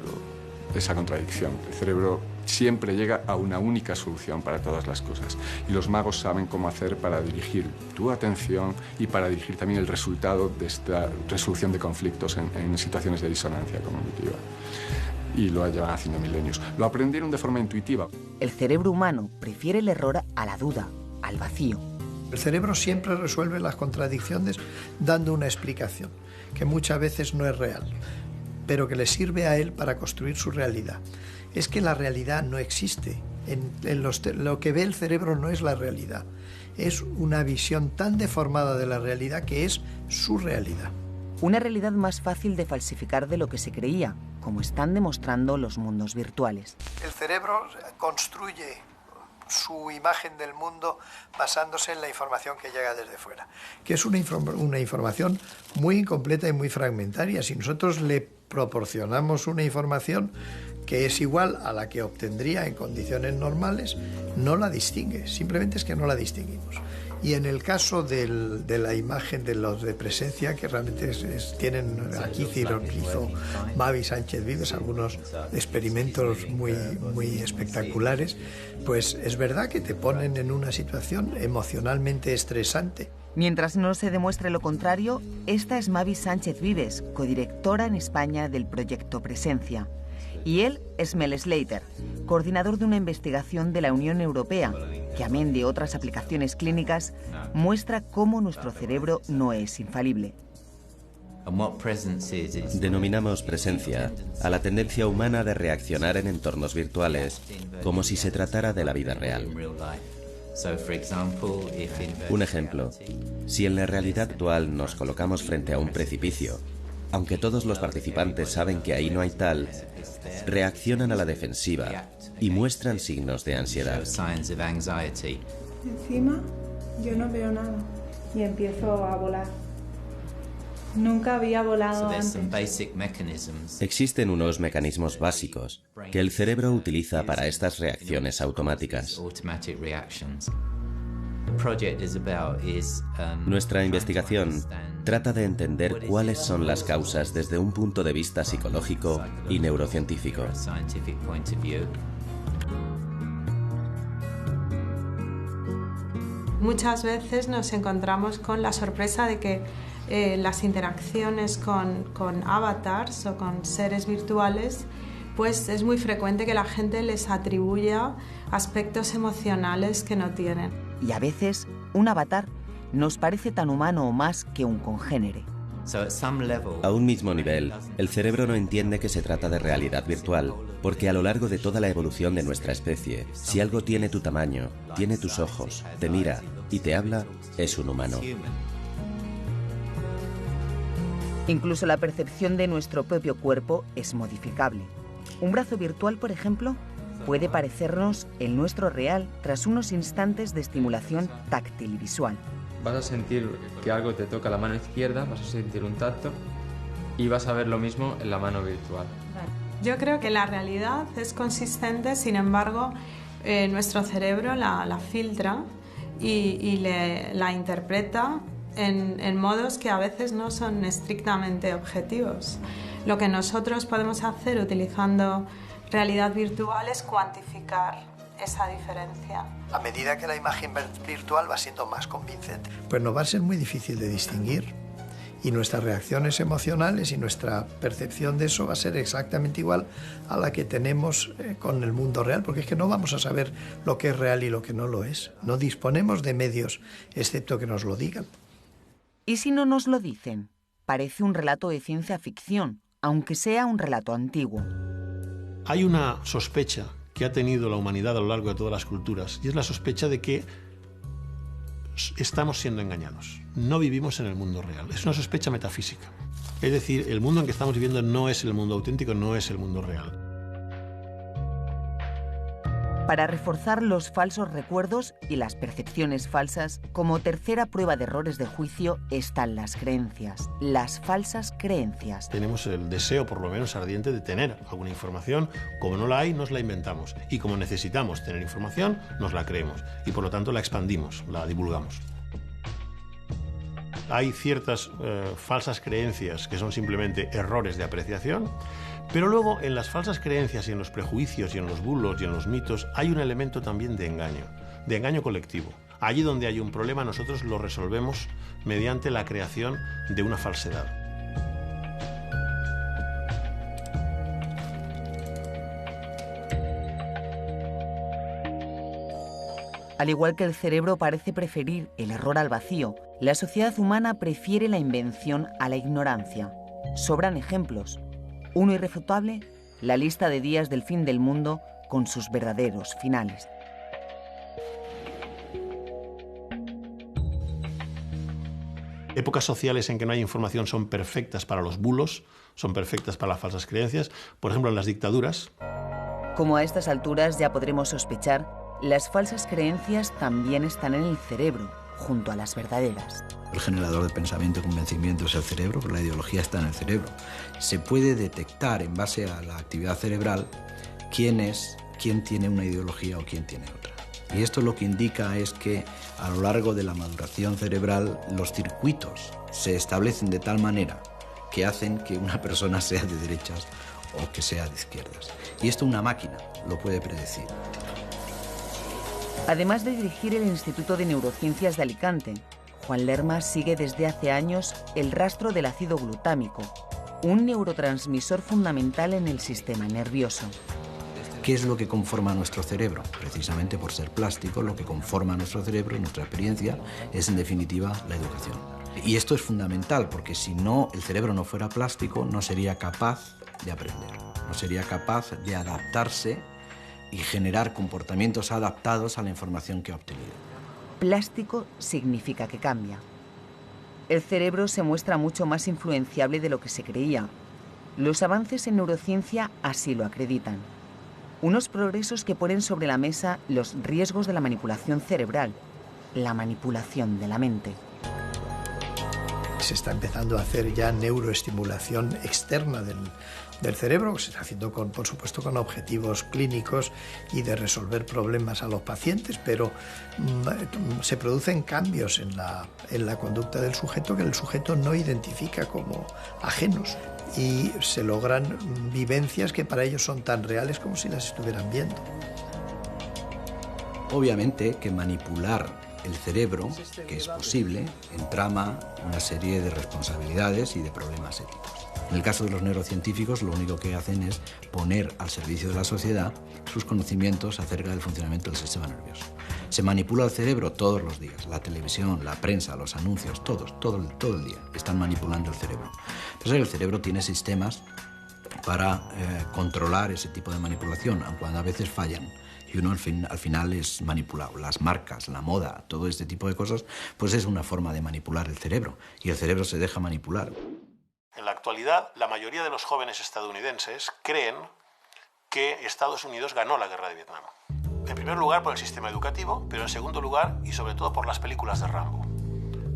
Speaker 10: esa contradicción. El cerebro siempre llega a una única solución para todas las cosas. Y los magos saben cómo hacer para dirigir tu atención y para dirigir también el resultado de esta resolución de conflictos en situaciones de disonancia cognitiva. Y lo llevan haciendo milenios. Lo aprendieron de forma intuitiva.
Speaker 2: El cerebro humano prefiere el error a la duda, al vacío.
Speaker 5: El cerebro siempre resuelve las contradicciones dando una explicación, que muchas veces no es real, pero que le sirve a él para construir su realidad. Es que la realidad no existe. Lo que ve el cerebro no es la realidad. Es una visión tan deformada de la realidad que es su realidad.
Speaker 2: Una realidad más fácil de falsificar de lo que se creía, como están demostrando los mundos virtuales.
Speaker 5: El cerebro construye su imagen del mundo basándose en la información que llega desde fuera, que es una información muy incompleta y muy fragmentaria. Si nosotros le proporcionamos una información que es igual a la que obtendría en condiciones normales, no la distingue, simplemente es que no la distinguimos. Y en el caso de la imagen de los de presencia, que realmente tienen, aquí hizo Mavi Sánchez Vives algunos experimentos muy espectaculares, pues es verdad que te ponen en una situación emocionalmente estresante.
Speaker 2: Mientras no se demuestre lo contrario, esta es Mavi Sánchez Vives, codirectora en España del proyecto Presencia. Y él es Mel Slater, coordinador de una investigación de la Unión Europea, que amén de otras aplicaciones clínicas, muestra cómo nuestro cerebro no es infalible.
Speaker 3: Denominamos presencia a la tendencia humana de reaccionar en entornos virtuales como si se tratara de la vida real. Un ejemplo, si en la realidad actual nos colocamos frente a un precipicio, aunque todos los participantes saben que ahí no hay tal, reaccionan a la defensiva y muestran signos de ansiedad.
Speaker 14: Encima, yo no veo nada y empiezo a volar. Nunca había volado antes.
Speaker 3: Existen unos mecanismos básicos que el cerebro utiliza para estas reacciones automáticas. Nuestra investigación trata de entender cuáles son las causas desde un punto de vista psicológico y neurocientífico.
Speaker 20: Muchas veces nos encontramos con la sorpresa de que las interacciones con avatars o con seres virtuales, pues es muy frecuente que la gente les atribuya aspectos emocionales que no tienen.
Speaker 2: Y a veces, un avatar nos parece tan humano o más que un congénere.
Speaker 3: A un mismo nivel, el cerebro no entiende que se trata de realidad virtual, porque a lo largo de toda la evolución de nuestra especie, si algo tiene tu tamaño, tiene tus ojos, te mira y te habla, es un humano.
Speaker 2: Incluso la percepción de nuestro propio cuerpo es modificable. Un brazo virtual, por ejemplo, puede parecernos el nuestro real tras unos instantes de estimulación táctil y visual.
Speaker 23: Vas a sentir que algo te toca la mano izquierda, vas a sentir un tacto y vas a ver lo mismo en la mano virtual.
Speaker 20: Yo creo que la realidad es consistente, sin embargo, nuestro cerebro la filtra y la interpreta en modos que a veces no son estrictamente objetivos. Lo que nosotros podemos hacer utilizando realidad virtual es cuantificar esa diferencia.
Speaker 5: A medida que la imagen virtual va siendo más convincente, pues nos va a ser muy difícil de distinguir, y nuestras reacciones emocionales y nuestra percepción de eso va a ser exactamente igual a la que tenemos con el mundo real, porque es que no vamos a saber lo que es real y lo que no lo es. No disponemos de medios excepto que nos lo digan.
Speaker 2: ¿Y si no nos lo dicen? Parece un relato de ciencia ficción, aunque sea un relato antiguo.
Speaker 24: Hay una sospecha que ha tenido la humanidad a lo largo de todas las culturas, y es la sospecha de que estamos siendo engañados. No vivimos en el mundo real. Es una sospecha metafísica. Es decir, el mundo en que estamos viviendo no es el mundo auténtico, no es el mundo real.
Speaker 2: Para reforzar los falsos recuerdos y las percepciones falsas, como tercera prueba de errores de juicio están las creencias, las falsas creencias.
Speaker 24: Tenemos el deseo, por lo menos ardiente, de tener alguna información. Como no la hay, nos la inventamos. Y como necesitamos tener información, nos la creemos. Y por lo tanto la expandimos, la divulgamos. Hay ciertas falsas creencias que son simplemente errores de apreciación. Pero luego, en las falsas creencias y en los prejuicios y en los bulos y en los mitos, hay un elemento también de engaño colectivo. Allí donde hay un problema, nosotros lo resolvemos mediante la creación de una falsedad.
Speaker 2: Al igual que el cerebro parece preferir el error al vacío, la sociedad humana prefiere la invención a la ignorancia. Sobran ejemplos. Uno irrefutable, la lista de días del fin del mundo con sus verdaderos finales.
Speaker 24: Épocas sociales en que no hay información son perfectas para los bulos, son perfectas para las falsas creencias. Por ejemplo, en las dictaduras.
Speaker 2: Como a estas alturas ya podremos sospechar, las falsas creencias también están en el cerebro, junto a las verdaderas.
Speaker 17: El generador de pensamiento y convencimiento es el cerebro, pero la ideología está en el cerebro. Se puede detectar en base a la actividad cerebral quién tiene una ideología o quién tiene otra. Y esto lo que indica es que a lo largo de la maduración cerebral los circuitos se establecen de tal manera que hacen que una persona sea de derechas o que sea de izquierdas. Y esto una máquina lo puede predecir.
Speaker 2: Además de dirigir el Instituto de Neurociencias de Alicante, Juan Lerma sigue desde hace años el rastro del ácido glutámico, un neurotransmisor fundamental en el sistema nervioso.
Speaker 17: ¿Qué es lo que conforma nuestro cerebro? Precisamente por ser plástico, lo que conforma nuestro cerebro, nuestra experiencia, es en definitiva la educación. Y esto es fundamental porque si no, el cerebro no fuera plástico, no sería capaz de aprender, no sería capaz de adaptarse y generar comportamientos adaptados a la información que ha obtenido.
Speaker 2: Plástico significa que cambia. El cerebro se muestra mucho más influenciable de lo que se creía. Los avances en neurociencia así lo acreditan. Unos progresos que ponen sobre la mesa los riesgos de la manipulación cerebral, la manipulación de la mente.
Speaker 5: Se está empezando a hacer ya neuroestimulación externa del cerebro, que se está haciendo, por supuesto, con objetivos clínicos y de resolver problemas a los pacientes, pero se producen cambios en la conducta del sujeto que el sujeto no identifica como ajenos. Y se logran vivencias que para ellos son tan reales como si las estuvieran viendo.
Speaker 17: Obviamente que manipular el cerebro, que es posible, entrama una serie de responsabilidades y de problemas éticos. En el caso de los neurocientíficos, lo único que hacen es poner al servicio de la sociedad sus conocimientos acerca del funcionamiento del sistema nervioso. Se manipula el cerebro todos los días. La televisión, la prensa, los anuncios, todo el día están manipulando el cerebro. Entonces el cerebro tiene sistemas para controlar ese tipo de manipulación, aunque a veces fallan. Y uno al final es manipulado. Las marcas, la moda, todo este tipo de cosas, pues es una forma de manipular el cerebro. Y el cerebro se deja manipular.
Speaker 24: En la actualidad, la mayoría de los jóvenes estadounidenses creen que Estados Unidos ganó la guerra de Vietnam. En primer lugar por el sistema educativo, pero en segundo lugar y sobre todo por las películas de Rambo.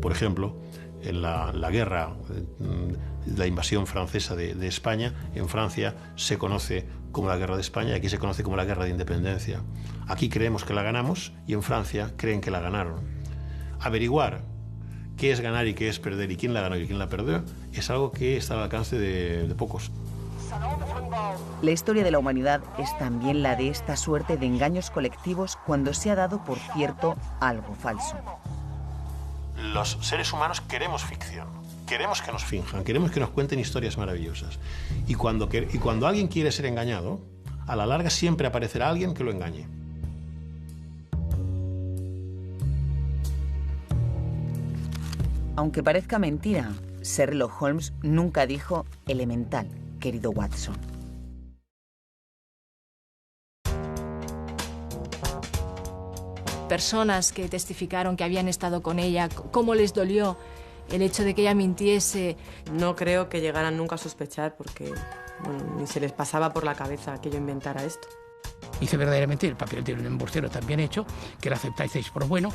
Speaker 24: Por ejemplo, en la guerra, la invasión francesa de España, en Francia se conoce como la guerra de España y aquí se conoce como la guerra de independencia. Aquí creemos que la ganamos y en Francia creen que la ganaron. Averiguar qué es ganar y qué es perder y quién la ganó y quién la perdió es algo que está al alcance de pocos.
Speaker 2: La historia de la humanidad es también la de esta suerte de engaños colectivos cuando se ha dado por cierto algo falso.
Speaker 24: Los seres humanos queremos ficción, queremos que nos finjan, queremos que nos cuenten historias maravillosas. Y cuando alguien quiere ser engañado, a la larga siempre aparecerá alguien que lo engañe.
Speaker 2: Aunque parezca mentira, Sherlock Holmes nunca dijo elemental, querido Watson.
Speaker 6: Personas que testificaron que habían estado con ella, cómo les dolió el hecho de que ella mintiese.
Speaker 8: No creo que llegaran nunca a sospechar porque ni se les pasaba por la cabeza que yo inventara esto.
Speaker 7: Hice verdaderamente el papel de un embustero tan bien hecho que lo aceptáis por bueno.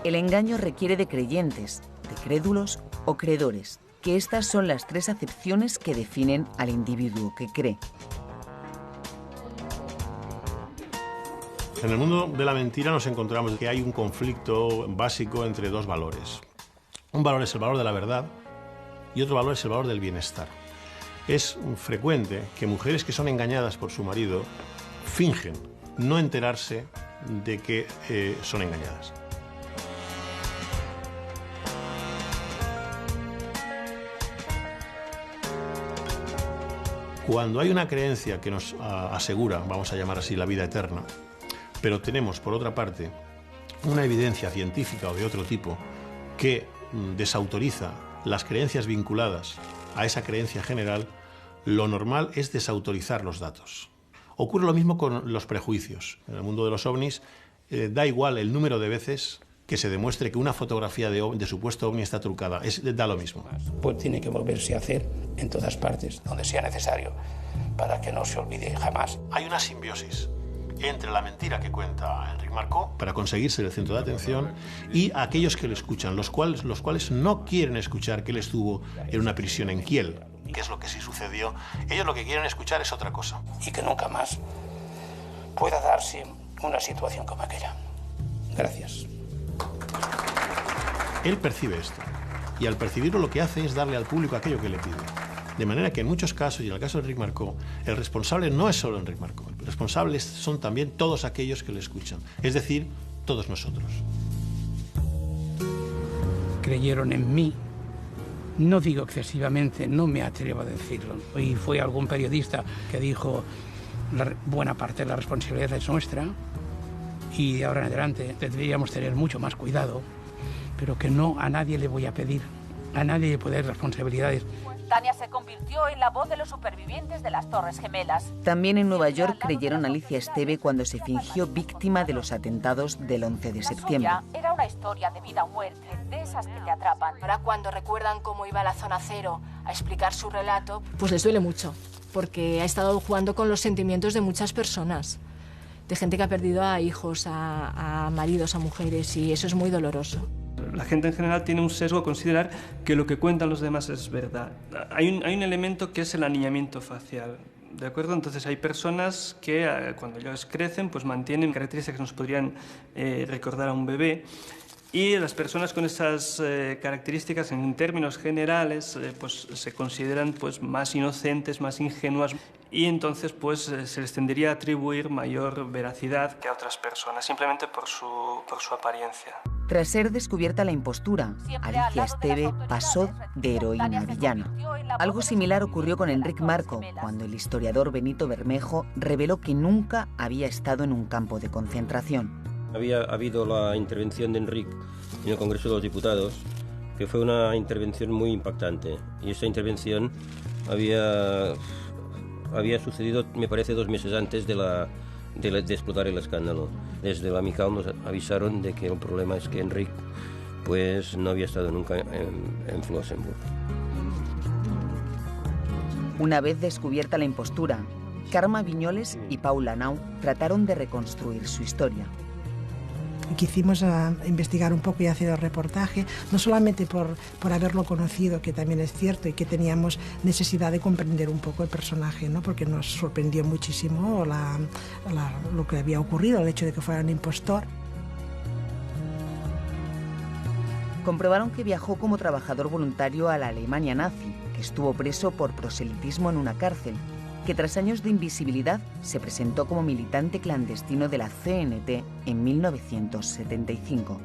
Speaker 2: El engaño requiere de creyentes, de crédulos o creedores, que estas son las tres acepciones que definen al individuo que cree.
Speaker 24: En el mundo de la mentira nos encontramos que hay un conflicto básico entre dos valores. Un valor es el valor de la verdad y otro valor es el valor del bienestar. Es frecuente que mujeres que son engañadas por su marido fingen no enterarse de que son engañadas. Cuando hay una creencia que nos asegura, vamos a llamar así, la vida eterna, pero tenemos, por otra parte, una evidencia científica o de otro tipo que desautoriza las creencias vinculadas a esa creencia general, lo normal es desautorizar los datos. Ocurre lo mismo con los prejuicios. En el mundo de los ovnis da igual el número de veces que se demuestre que una fotografía de supuesto ovni está trucada. Da lo mismo.
Speaker 15: Pues tiene que volverse a hacer en todas partes, donde sea necesario, para que no se olvide jamás.
Speaker 24: Hay una simbiosis entre la mentira que cuenta Enric Marcó para conseguir ser el centro de atención y aquellos que le escuchan, los cuales no quieren escuchar que él estuvo en una prisión en Kiel, que es lo que sí sucedió. Ellos lo que quieren escuchar es otra cosa.
Speaker 15: Y que nunca más pueda darse una situación como aquella. Gracias.
Speaker 24: Él percibe esto, y al percibirlo lo que hace es darle al público aquello que le pide. De manera que en muchos casos, y en el caso de Enric Marcó, el responsable no es solo Enric Marcó, el responsable son también todos aquellos que le escuchan, es decir, todos nosotros.
Speaker 7: Creyeron en mí, no digo excesivamente, no me atrevo a decirlo. Y fue algún periodista que dijo, buena parte de la responsabilidad es nuestra, y de ahora en adelante deberíamos tener mucho más cuidado, pero que no a nadie le voy a pedir, a nadie le puedo dar responsabilidades.
Speaker 9: Tania se convirtió en la voz de los supervivientes de las Torres Gemelas.
Speaker 2: También en Nueva York creyeron a Alicia Esteve cuando se fingió víctima de los atentados del 11 de septiembre.
Speaker 9: La suya era una historia de vida o muerte, de esas que te atrapan.
Speaker 6: Ahora cuando recuerdan cómo iba a la zona cero a explicar su relato, pues les duele mucho, porque ha estado jugando con los sentimientos de muchas personas, de gente que ha perdido a hijos, a maridos, a mujeres, y eso es muy doloroso.
Speaker 11: La gente en general tiene un sesgo a considerar que lo que cuentan los demás es verdad. Hay un elemento que es el aniñamiento facial, ¿de acuerdo? Entonces hay personas que cuando ellos crecen pues mantienen características que nos podrían recordar a un bebé, y las personas con esas características en términos generales pues se consideran pues más inocentes, más ingenuas, y entonces pues se les tendería a atribuir mayor veracidad que a otras personas, simplemente por su apariencia.
Speaker 2: Tras ser descubierta la impostura, Alicia Esteve pasó de heroína a villana. Algo similar ocurrió con Enric Marcó, cuando el historiador Benito Bermejo reveló que nunca había estado en un campo de concentración.
Speaker 13: Había habido la intervención de Enric en el Congreso de los Diputados, que fue una intervención muy impactante. Y esa intervención había sucedido, me parece, 2 meses antes de explotar el escándalo. Desde la Mical nos avisaron de que el problema es que Enric pues, no había estado nunca en Flossenburg.
Speaker 2: Una vez descubierta la impostura, Carme Viñoles y Paula Nau trataron de reconstruir su historia.
Speaker 16: Quisimos investigar un poco y hacer el reportaje, no solamente por haberlo conocido, que también es cierto, y que teníamos necesidad de comprender un poco el personaje, ¿no? Porque nos sorprendió muchísimo lo que había ocurrido, el hecho de que fuera un impostor.
Speaker 2: Comprobaron que viajó como trabajador voluntario a la Alemania nazi, que estuvo preso por proselitismo en una cárcel, que tras años de invisibilidad se presentó como militante clandestino de la CNT en 1975.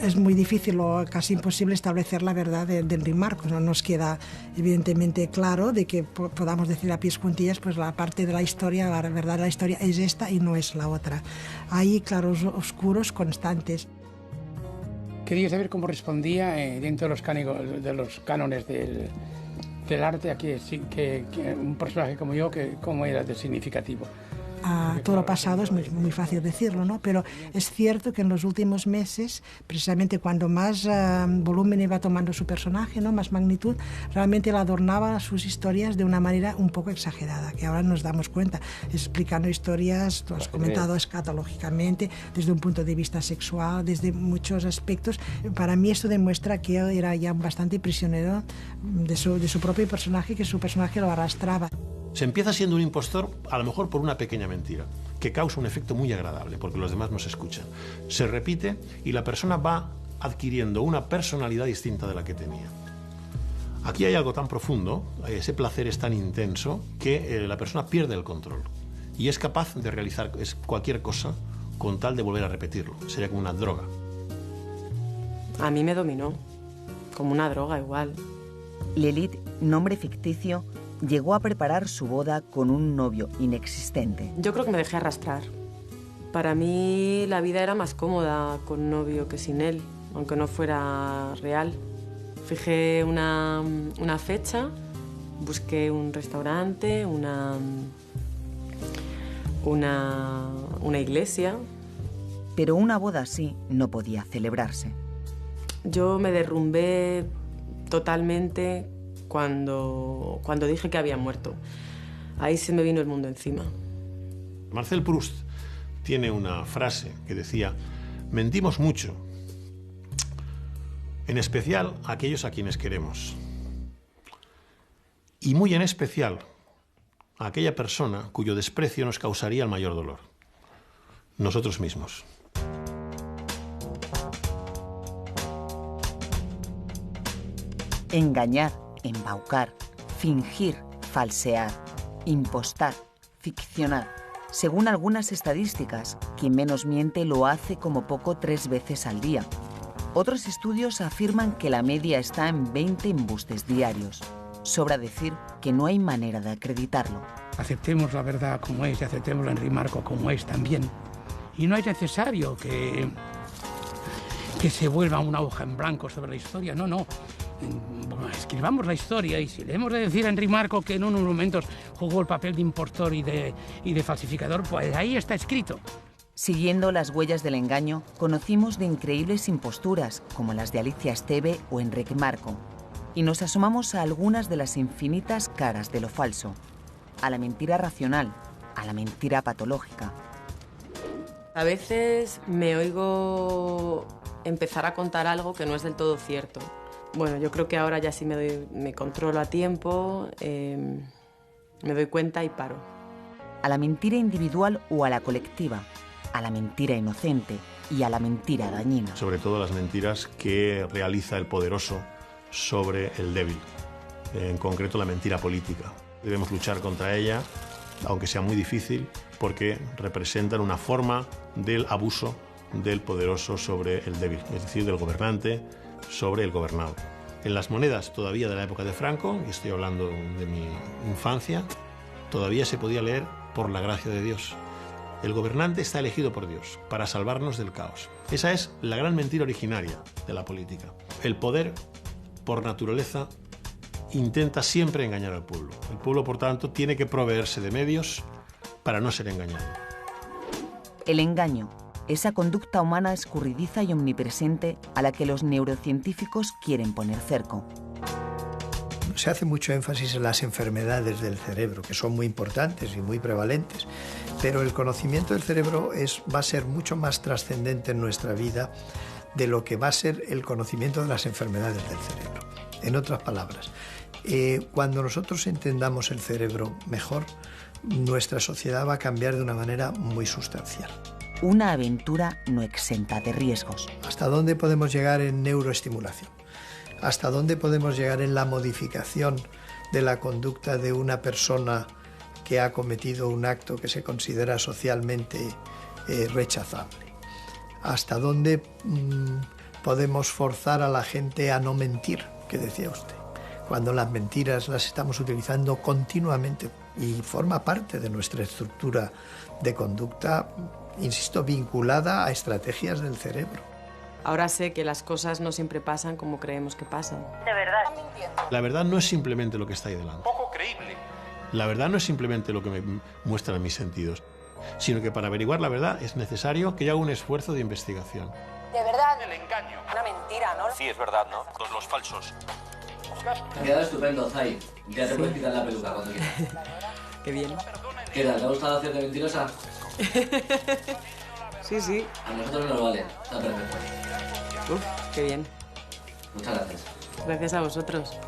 Speaker 16: Es muy difícil o casi imposible establecer la verdad de Enric Marcó. No nos queda evidentemente claro de que podamos decir a pies juntillas pues la parte de la historia, la verdad de la historia es esta y no es la otra. Hay claros oscuros constantes.
Speaker 7: Quería saber cómo respondía dentro de los cánones del arte, que un personaje como yo, cómo era de significativo.
Speaker 16: Todo lo pasado es muy fácil decirlo, ¿no? Pero es cierto que en los últimos meses, precisamente cuando más volumen iba tomando su personaje, ¿no? Más magnitud, realmente él adornaba sus historias de una manera un poco exagerada, que ahora nos damos cuenta, explicando historias, tú has comentado, escatológicamente, desde un punto de vista sexual, desde muchos aspectos. Para mí esto demuestra que él era ya bastante prisionero de su propio personaje, que su personaje lo arrastraba.
Speaker 24: Se empieza siendo un impostor, a lo mejor por una pequeña mentira, que causa un efecto muy agradable, porque los demás no se escuchan. Se repite y la persona va adquiriendo una personalidad distinta de la que tenía. Aquí hay algo tan profundo, ese placer es tan intenso, que la persona pierde el control y es capaz de realizar cualquier cosa con tal de volver a repetirlo. Sería como una droga.
Speaker 8: A mí me dominó, como una droga igual.
Speaker 2: Lilith, nombre ficticio, llegó a preparar su boda con un novio inexistente.
Speaker 8: Yo creo que me dejé arrastrar. Para mí la vida era más cómoda con un novio que sin él, aunque no fuera real. Fijé una fecha Busqué un restaurante, una iglesia.
Speaker 2: Pero una boda así no podía celebrarse.
Speaker 8: Yo me derrumbé totalmente cuando dije que había muerto. Ahí se me vino el mundo encima.
Speaker 24: Marcel Proust tiene una frase que decía: mentimos mucho, en especial a aquellos a quienes queremos, y muy en especial a aquella persona cuyo desprecio nos causaría el mayor dolor, nosotros mismos.
Speaker 2: Engañar, embaucar, fingir, falsear, impostar, ficcionar. Según algunas estadísticas, quien menos miente lo hace como poco 3 veces al día. Otros estudios afirman que la media está en 20 embustes diarios. Sobra decir que no hay manera de acreditarlo.
Speaker 7: Aceptemos la verdad como es y aceptemos a Enric Marco como es también. Y no es necesario que se vuelva una hoja en blanco sobre la historia, no. Escribamos la historia, y si le hemos de decir a Enric Marco que en unos momentos jugó el papel de impostor y de falsificador, pues ahí está escrito.
Speaker 2: Siguiendo las huellas del engaño, conocimos de increíbles imposturas, como las de Alicia Esteve o Enric Marco, y nos asomamos a algunas de las infinitas caras de lo falso, a la mentira racional, a la mentira patológica.
Speaker 8: A veces me oigo empezar a contar algo que no es del todo cierto. Bueno, yo creo que ahora ya sí me controlo a tiempo, me doy cuenta y paro.
Speaker 2: A la mentira individual o a la colectiva, a la mentira inocente y a la mentira dañina.
Speaker 24: Sobre todo las mentiras que realiza el poderoso sobre el débil, en concreto la mentira política. Debemos luchar contra ella, aunque sea muy difícil, porque representan una forma del abuso del poderoso sobre el débil, es decir, del gobernante sobre el gobernado. En las monedas todavía de la época de Franco, y estoy hablando de mi infancia, todavía se podía leer por la gracia de Dios. El gobernante está elegido por Dios para salvarnos del caos. Esa es la gran mentira originaria de la política. El poder, por naturaleza, intenta siempre engañar al pueblo. El pueblo, por tanto, tiene que proveerse de medios para no ser engañado.
Speaker 2: El engaño, esa conducta humana escurridiza y omnipresente a la que los neurocientíficos quieren poner cerco.
Speaker 5: Se hace mucho énfasis en las enfermedades del cerebro, que son muy importantes y muy prevalentes, pero el conocimiento del cerebro va a ser mucho más trascendente en nuestra vida de lo que va a ser el conocimiento de las enfermedades del cerebro. En otras palabras, cuando nosotros entendamos el cerebro mejor, nuestra sociedad va a cambiar de una manera muy sustancial.
Speaker 2: Una aventura no exenta de riesgos.
Speaker 5: ¿Hasta dónde podemos llegar en neuroestimulación? ¿Hasta dónde podemos llegar en la modificación de la conducta de una persona que ha cometido un acto que se considera socialmente rechazable? ¿Hasta dónde podemos forzar a la gente a no mentir, que decía usted? Cuando las mentiras las estamos utilizando continuamente y forma parte de nuestra estructura de conducta, insisto, vinculada a estrategias del cerebro.
Speaker 8: Ahora sé que las cosas no siempre pasan como creemos que pasan.
Speaker 9: De verdad.
Speaker 24: La verdad no es simplemente lo que está ahí delante.
Speaker 15: Poco creíble.
Speaker 24: La verdad no es simplemente lo que me muestran mis sentidos, sino que para averiguar la verdad es necesario que yo haga un esfuerzo de investigación.
Speaker 9: De verdad.
Speaker 15: El engaño.
Speaker 9: Una mentira, ¿no?
Speaker 15: Sí, es verdad, ¿no? Todos los falsos.
Speaker 4: Te ha quedado estupendo, Zay. Ya te puedes quitar la peluca cuando quieras.
Speaker 8: Qué bien.
Speaker 4: ¿Qué tal? ¿Te ha gustado hacerte mentirosa?
Speaker 8: Sí, sí.
Speaker 4: A nosotros nos vale. Está perfecto.
Speaker 8: Uf, qué bien.
Speaker 4: Muchas gracias.
Speaker 8: Gracias a vosotros.